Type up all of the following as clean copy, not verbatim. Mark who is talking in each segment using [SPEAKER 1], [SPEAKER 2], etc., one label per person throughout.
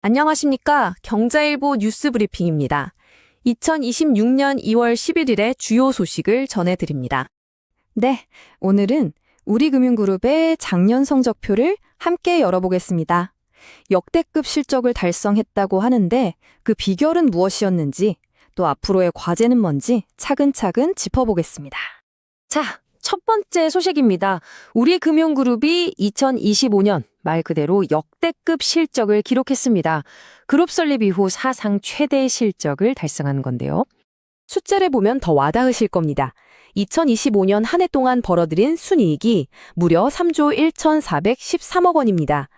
[SPEAKER 1] 안녕하십니까. 경제일보 뉴스 브리핑입니다. 2026년 2월 11일의 주요 소식을 전해드립니다.
[SPEAKER 2] 네, 오늘은 우리금융그룹의 작년 성적표를 함께 열어보겠습니다. 역대급 실적을 달성했다고 하는데 그 비결은 무엇이었는지, 또 앞으로의 과제는 뭔지 차근차근 짚어보겠습니다.
[SPEAKER 3] 자, 첫 번째 소식입니다. 우리금융그룹이 2025년 말 그대로 역대급 실적을 기록했습니다. 그룹 설립 이후 사상 최대 실적을 달성한 건데요.
[SPEAKER 1] 숫자를 보면 더 와닿으실 겁니다. 2025년 한 해 동안 벌어들인 순이익이 무려 3조 1,413억 원입니다.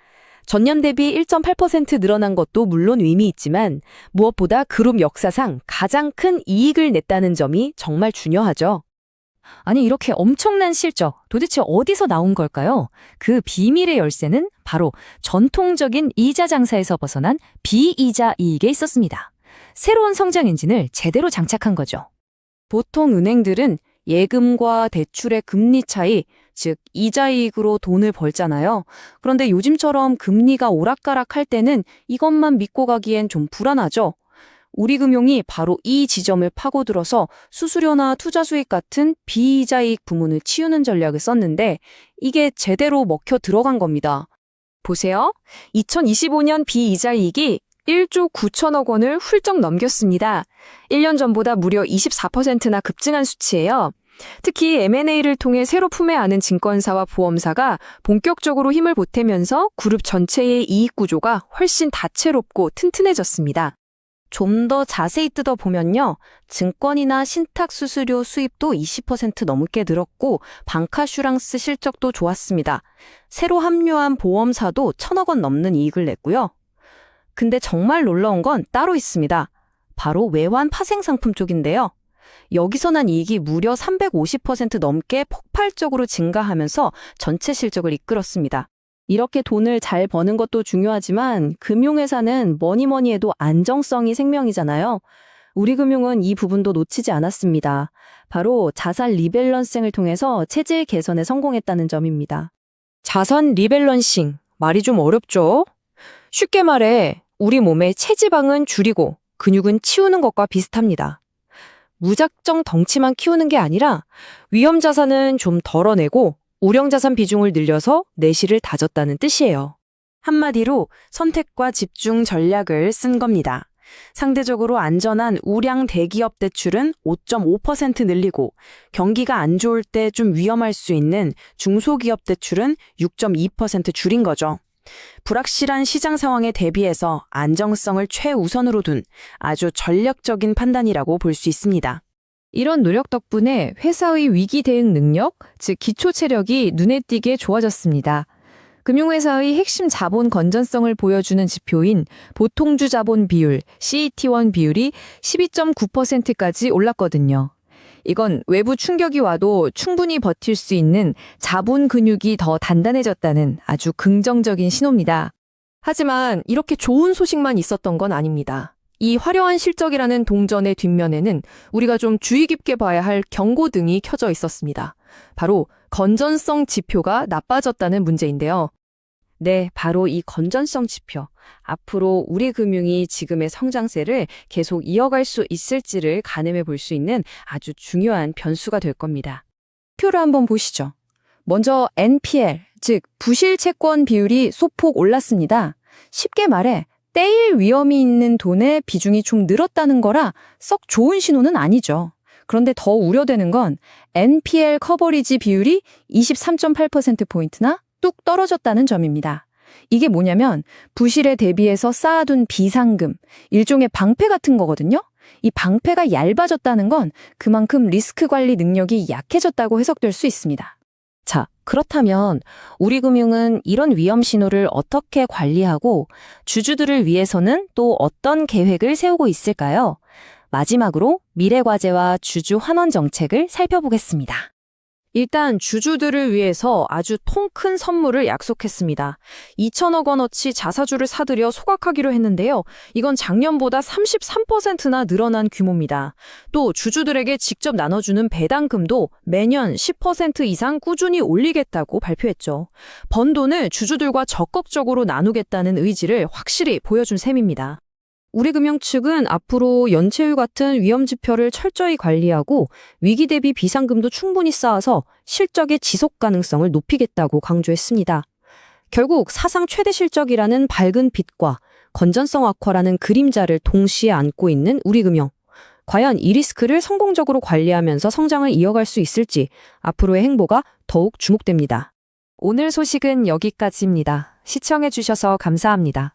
[SPEAKER 1] 전년 대비 1.8% 늘어난 것도 물론 의미 있지만 무엇보다 그룹 역사상 가장 큰 이익을 냈다는 점이 정말 중요하죠.
[SPEAKER 3] 아니, 이렇게 엄청난 실적, 도대체 어디서 나온 걸까요? 그 비밀의 열쇠는 바로 전통적인 이자 장사에서 벗어난 비이자 이익에 있었습니다. 새로운 성장 엔진을 제대로 장착한 거죠.
[SPEAKER 2] 보통 은행들은 예금과 대출의 금리 차이, 즉 이자이익으로 돈을 벌잖아요. 그런데 요즘처럼 금리가 오락가락할 때는 이것만 믿고 가기엔 좀 불안하죠. 우리금융이 바로 이 지점을 파고들어서 수수료나 투자 수익 같은 비이자이익 부문을 치우는 전략을 썼는데 이게 제대로 먹혀 들어간 겁니다.
[SPEAKER 1] 보세요. 2025년 비이자이익이 1조 9천억 원을 훌쩍 넘겼습니다. 1년 전보다 무려 24%나 급증한 수치예요. 특히 M&A를 통해 새로 품에안은 증권사와 보험사가 본격적으로 힘을 보태면서 그룹 전체의 이익 구조가 훨씬 다채롭고 튼튼해졌습니다.
[SPEAKER 2] 좀 더 자세히 뜯어보면요. 증권이나 신탁 수수료 수입도 20% 넘게 늘었고 방카슈랑스 실적도 좋았습니다. 새로 합류한 보험사도 1,000억 원 넘는 이익을 냈고요. 근데 정말 놀라운 건 따로 있습니다. 바로 외환 파생 상품 쪽인데요. 여기서 난 이익이 무려 350% 넘게 폭발적으로 증가하면서 전체 실적을 이끌었습니다. 이렇게 돈을 잘 버는 것도 중요하지만 금융회사는 뭐니 해도 안정성이 생명이잖아요. 우리금융은 이 부분도 놓치지 않았습니다. 바로 자산 리밸런싱을 통해서 체질 개선에 성공했다는 점입니다.
[SPEAKER 3] 자산 리밸런싱, 말이 좀 어렵죠? 쉽게 말해 우리 몸의 체지방은 줄이고 근육은 치우는 것과 비슷합니다. 무작정 덩치만 키우는 게 아니라 위험 자산은 좀 덜어내고 우량 자산 비중을 늘려서 내실을 다졌다는 뜻이에요.
[SPEAKER 2] 한마디로 선택과 집중 전략을 쓴 겁니다. 상대적으로 안전한 우량 대기업 대출은 5.5% 늘리고 경기가 안 좋을 때 좀 위험할 수 있는 중소기업 대출은 6.2% 줄인 거죠. 불확실한 시장 상황에 대비해서 안정성을 최우선으로 둔 아주 전략적인 판단이라고 볼 수 있습니다.
[SPEAKER 3] 이런 노력 덕분에 회사의 위기 대응 능력, 즉 기초 체력이 눈에 띄게 좋아졌습니다. 금융회사의 핵심 자본 건전성을 보여주는 지표인 보통주 자본 비율, CET1 비율이 12.9%까지 올랐거든요. 이건 외부 충격이 와도 충분히 버틸 수 있는 자본 근육이 더 단단해졌다는 아주 긍정적인 신호입니다.
[SPEAKER 1] 하지만 이렇게 좋은 소식만 있었던 건 아닙니다. 이 화려한 실적이라는 동전의 뒷면에는 우리가 좀 주의 깊게 봐야 할 경고등이 켜져 있었습니다. 바로 건전성 지표가 나빠졌다는 문제인데요.
[SPEAKER 2] 네, 바로 이 건전성 지표. 앞으로 우리 금융이 지금의 성장세를 계속 이어갈 수 있을지를 가늠해 볼 수 있는 아주 중요한 변수가 될 겁니다.
[SPEAKER 3] 표를 한번 보시죠. 먼저 NPL, 즉 부실 채권 비율이 소폭 올랐습니다. 쉽게 말해 떼일 위험이 있는 돈의 비중이 좀 늘었다는 거라 썩 좋은 신호는 아니죠. 그런데 더 우려되는 건 NPL 커버리지 비율이 23.8%포인트나 뚝 떨어졌다는 점입니다. 이게 뭐냐면 부실에 대비해서 쌓아둔 비상금, 일종의 방패 같은 거거든요. 이 방패가 얇아졌다는 건 그만큼 리스크 관리 능력이 약해졌다고 해석될 수 있습니다.
[SPEAKER 2] 자, 그렇다면 우리금융은 이런 위험 신호를 어떻게 관리하고 주주들을 위해서는 또 어떤 계획을 세우고 있을까요? 마지막으로 미래과제와 주주 환원 정책을 살펴보겠습니다. 일단 주주들을 위해서 아주 통 큰 선물을 약속했습니다. 2천억 원어치 자사주를 사들여 소각하기로 했는데요. 이건 작년보다 33%나 늘어난 규모입니다. 또 주주들에게 직접 나눠주는 배당금도 매년 10% 이상 꾸준히 올리겠다고 발표했죠. 번 돈을 주주들과 적극적으로 나누겠다는 의지를 확실히 보여준 셈입니다.
[SPEAKER 3] 우리금융 측은 앞으로 연체율 같은 위험 지표를 철저히 관리하고 위기 대비 비상금도 충분히 쌓아서 실적의 지속 가능성을 높이겠다고 강조했습니다. 결국 사상 최대 실적이라는 밝은 빛과 건전성 악화라는 그림자를 동시에 안고 있는 우리금융. 과연 이 리스크를 성공적으로 관리하면서 성장을 이어갈 수 있을지 앞으로의 행보가 더욱 주목됩니다.
[SPEAKER 1] 오늘 소식은 여기까지입니다. 시청해주셔서 감사합니다.